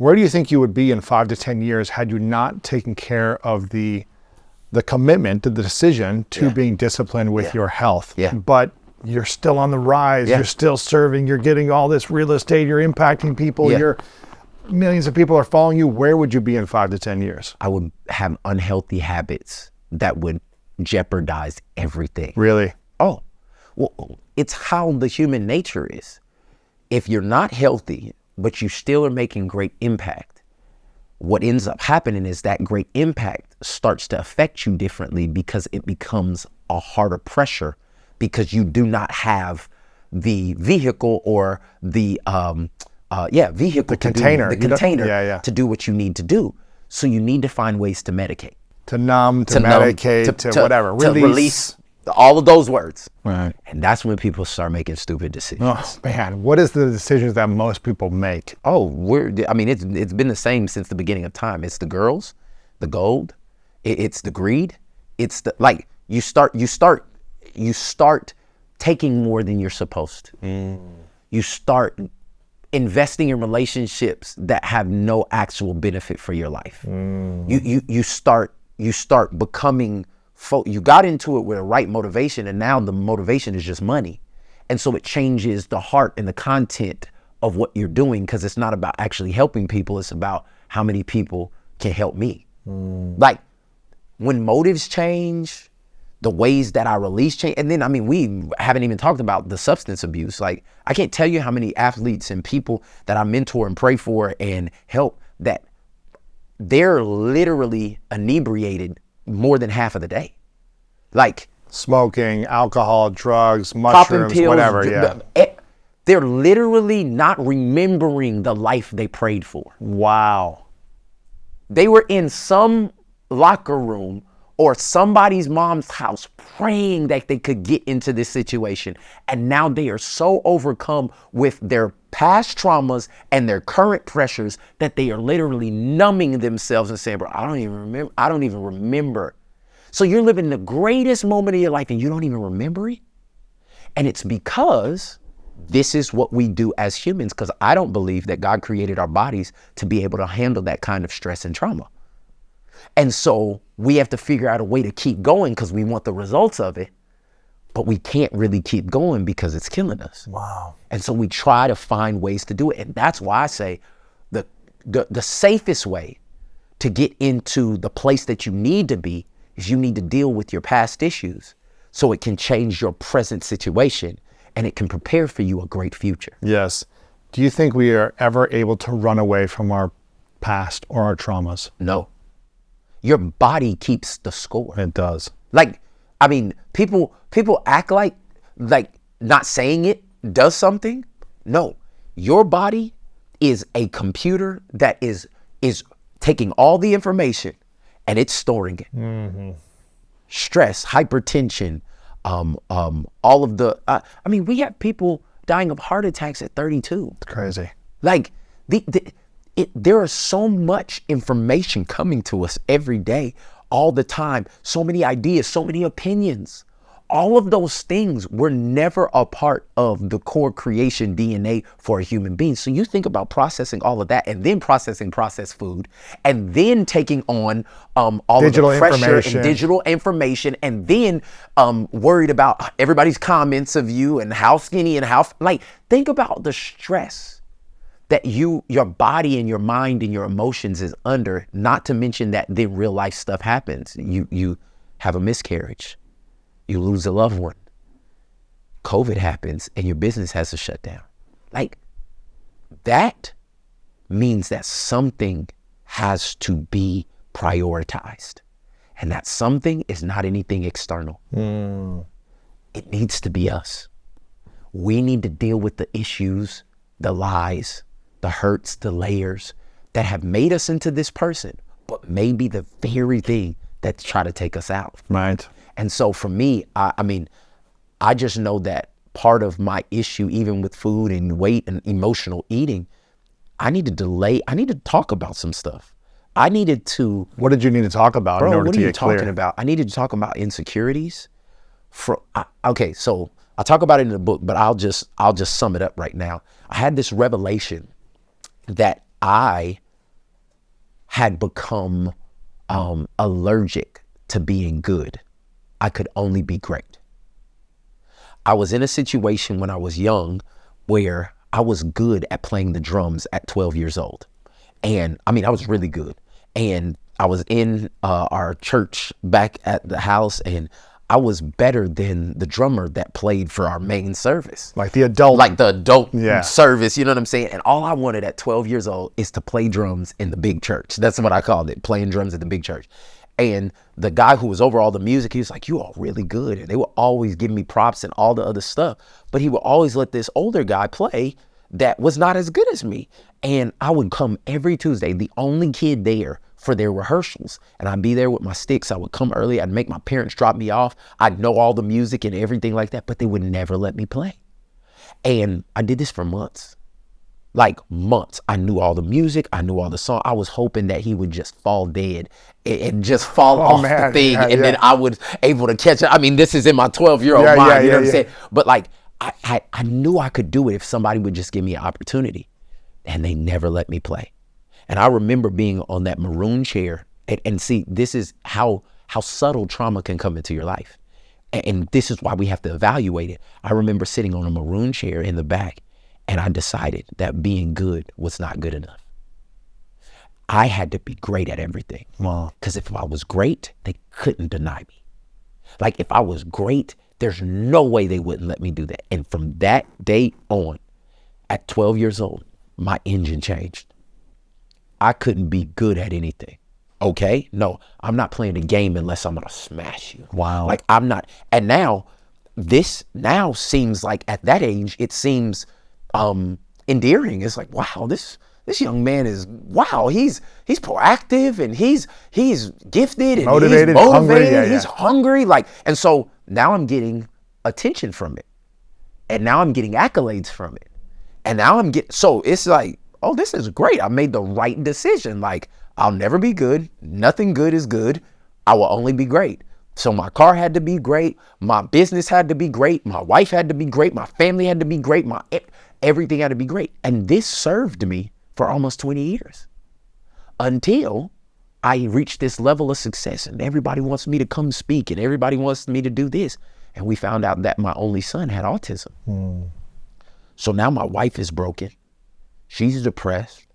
Where do you think you would be in 5 to 10 years had you not taken care of the commitment, the decision to being disciplined with your health? Yeah. But you're still on the rise. You're still serving. You're getting all this real estate. You're impacting people. Millions of people are following you. Where would you be in 5 to 10 years? I would have unhealthy habits that would jeopardize everything. Really? Oh, well, it's how the human nature is. If you're not healthy, but you still are making great impact, what ends up happening is that great impact starts to affect you differently because it becomes a harder pressure because you do not have the vehicle or the container to do what you need to do. So you need to find ways to medicate. To numb, to medicate, to whatever. To release all of those words. Right. And that's when people start making stupid decisions. Oh, man. What is the decisions that most people make? It's been the same since the beginning of time. It's the girls, the gold, it's the greed. It's the, like, you start taking more than you're supposed to. You start investing in relationships that have no actual benefit for your life. You start becoming, you got into it with the right motivation, and now the motivation is just money. And so it changes the heart and the content of what you're doing, because it's not about actually helping people. It's about how many people can help me. Like, when motives change, the ways that I release change. And then, we haven't even talked about the substance abuse. Like, I can't tell you how many athletes and people that I mentor and pray for and help that they're literally inebriated more than half of the day. Like smoking, alcohol, drugs, mushrooms, pills, whatever. They're literally not remembering the life they prayed for. Wow. They were in some locker room or somebody's mom's house praying that they could get into this situation. And now they are so overcome with their past traumas and their current pressures that they are literally numbing themselves and saying, bro, I don't even remember. So you're living the greatest moment of your life and you don't even remember it. And it's because this is what we do as humans, because I don't believe that God created our bodies to be able to handle that kind of stress and trauma. And so we have to figure out a way to keep going because we want the results of it, but we can't really keep going because it's killing us. Wow. And so we try to find ways to do it. And that's why I say the safest way to get into the place that you need to be is you need to deal with your past issues so it can change your present situation and it can prepare for you a great future. Yes. Do you think we are ever able to run away from our past or our traumas? No. Your body keeps the score. It does. Like, people act like not saying it does something. No, your body is a computer that is taking all the information and it's storing it. Mm-hmm. Stress, hypertension, all of the, we have people dying of heart attacks at 32. It's crazy. Like, there is so much information coming to us every day, all the time, so many ideas, so many opinions. All of those things were never a part of the core creation DNA for a human being. So you think about processing all of that and then processing processed food and then taking on all digital of the pressure and digital information and then worried about everybody's comments of you and how skinny and how, think about the stress that your body and your mind and your emotions is under, not to mention that then real life stuff happens. You have a miscarriage. You lose a loved one. COVID happens and your business has to shut down. That means that something has to be prioritized. And that something is not anything external. It needs to be us. We need to deal with the issues, the lies, the hurts, the layers that have made us into this person, but maybe the very thing that's trying to take us out. Right. And so for me, I just know that part of my issue, even with food and weight and emotional eating, I need to talk about some stuff. What did you need to talk about in order to get clear? What are you talking about? I needed to talk about insecurities. So I talk about it in the book, but I'll just sum it up right now. I had this revelation that I had become allergic to being good. I could only be great. I was in a situation when I was young where I was good at playing the drums at 12 years old. And I mean, I was really good. And I was in our church back at the house, and I was better than the drummer that played for our main service. Like the adult service, you know what I'm saying? And all I wanted at 12 years old is to play drums in the big church. That's what I called it, playing drums at the big church. And the guy who was over all the music, he was like, you are really good. And they would always give me props and all the other stuff. But he would always let this older guy play that was not as good as me. And I would come every Tuesday, the only kid there for their rehearsals. And I'd be there with my sticks. I would come early. I'd make my parents drop me off. I'd know all the music and everything like that, but they would never let me play. And I did this for months. Like months. I knew all the music. I knew all the songs. I was hoping that he would just fall dead and just fall off the thing. Then I was able to catch it. I mean, this is in my 12-year-old mind. You know what I'm saying? But like, I knew I could do it if somebody would just give me an opportunity. And they never let me play. And I remember being on that maroon chair. And see, this is how subtle trauma can come into your life. And this is why we have to evaluate it. I remember sitting on a maroon chair in the back, and I decided that being good was not good enough. I had to be great at everything. Wow. Because if I was great, they couldn't deny me. Like if I was great, there's no way they wouldn't let me do that. And from that day on, at 12 years old, my engine changed. I couldn't be good at anything. Okay? No, I'm not playing a game unless I'm going to smash you. Wow. Like I'm not. And now, this now seems like at that age, it seems endearing. It's like, wow, this young man is, wow, he's proactive and he's gifted and motivated, he's hungry. He's hungry. Like, and so now I'm getting attention from it. And now I'm getting accolades from it. And now so it's like, oh, this is great. I made the right decision. Like, I'll never be good. Nothing good is good. I will only be great. So my car had to be great. My business had to be great. My wife had to be great. My family had to be great. Everything had to be great. And this served me for almost 20 years until I reached this level of success, and everybody wants me to come speak and everybody wants me to do this. And we found out that my only son had autism. So now my wife is broken. She's depressed.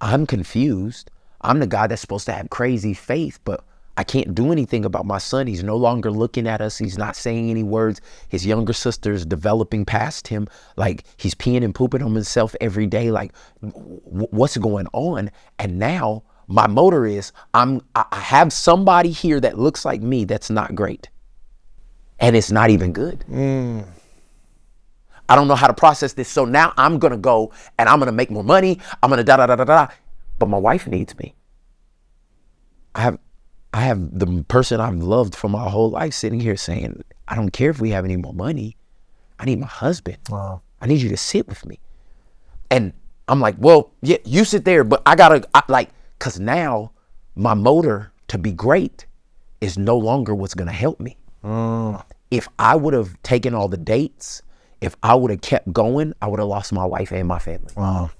I'm confused. I'm the guy that's supposed to have crazy faith, but I can't do anything about my son. He's no longer looking at us. He's not saying any words. His younger sister's developing past him. Like he's peeing and pooping on himself every day. Like what's going on? And now my motor is I have somebody here that looks like me that's not great. And it's not even good. I don't know how to process this. So now I'm going to go and I'm going to make more money. I'm going to da-da-da-da-da. But my wife needs me. I have the person I've loved for my whole life sitting here saying, I don't care if we have any more money. I need my husband. Wow. I need you to sit with me. And I'm like, well, yeah, you sit there, but because now my motor to be great is no longer what's going to help me. If I would have taken all the dates, if I would have kept going, I would have lost my wife and my family. Wow.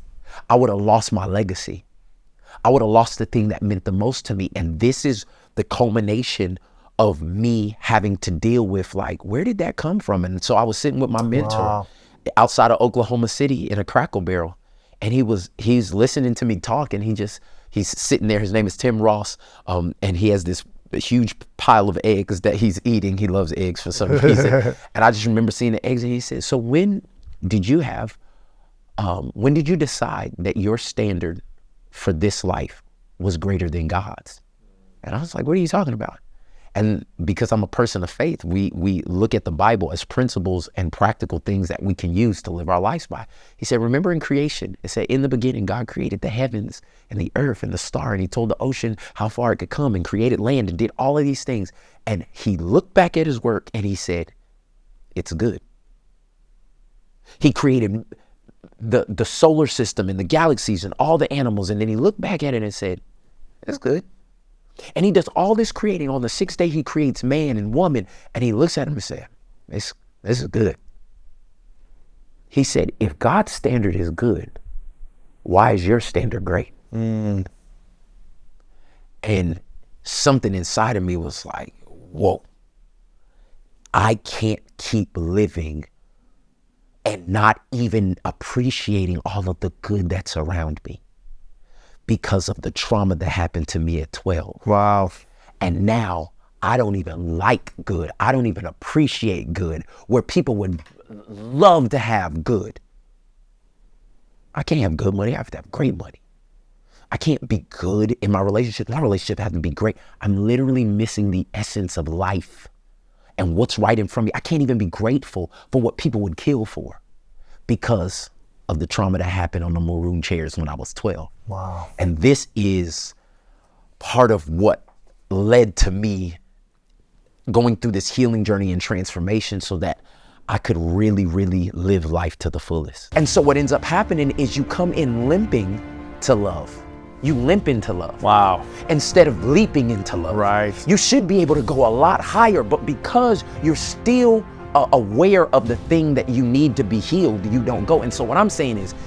I would have lost my legacy. I would have lost the thing that meant the most to me. And this is the culmination of me having to deal with, like, where did that come from? And so I was sitting with my mentor outside of Oklahoma City in a Crackle Barrel. And he's listening to me talk, and he's sitting there. His name is Tim Ross. And he has this huge pile of eggs that he's eating. He loves eggs for some reason. And I just remember seeing the eggs, and he said, so when did you decide that your standard for this life was greater than God's? And I was like, what are you talking about? And because I'm a person of faith, we look at the Bible as principles and practical things that we can use to live our lives by. He said, remember in creation, it said, in the beginning, God created the heavens and the earth and the star, and he told the ocean how far it could come and created land and did all of these things. And he looked back at his work and he said, it's good. He created the solar system and the galaxies and all the animals. And then he looked back at it and said, it's good. And he does all this creating. On the sixth day, he creates man and woman. And he looks at him and says, this is good. He said, if God's standard is good, why is your standard great? And something inside of me was like, whoa, I can't keep living and not even appreciating all of the good that's around me because of the trauma that happened to me at 12. Wow. And now I don't even like good. I don't even appreciate good, where people would love to have good. I can't have good money. I have to have great money. I can't be good in my relationship. My relationship has to be great. I'm literally missing the essence of life and what's right in front of me. I can't even be grateful for what people would kill for because of the trauma that happened on the maroon chairs when I was 12. Wow. And this is part of what led to me going through this healing journey and transformation so that I could really, really live life to the fullest. And so what ends up happening is you come in limping to love. You limp into love. Wow. Instead of leaping into love. Right. You should be able to go a lot higher, but because you're still aware of the thing that you need to be healed, you don't go. And so what I'm saying is,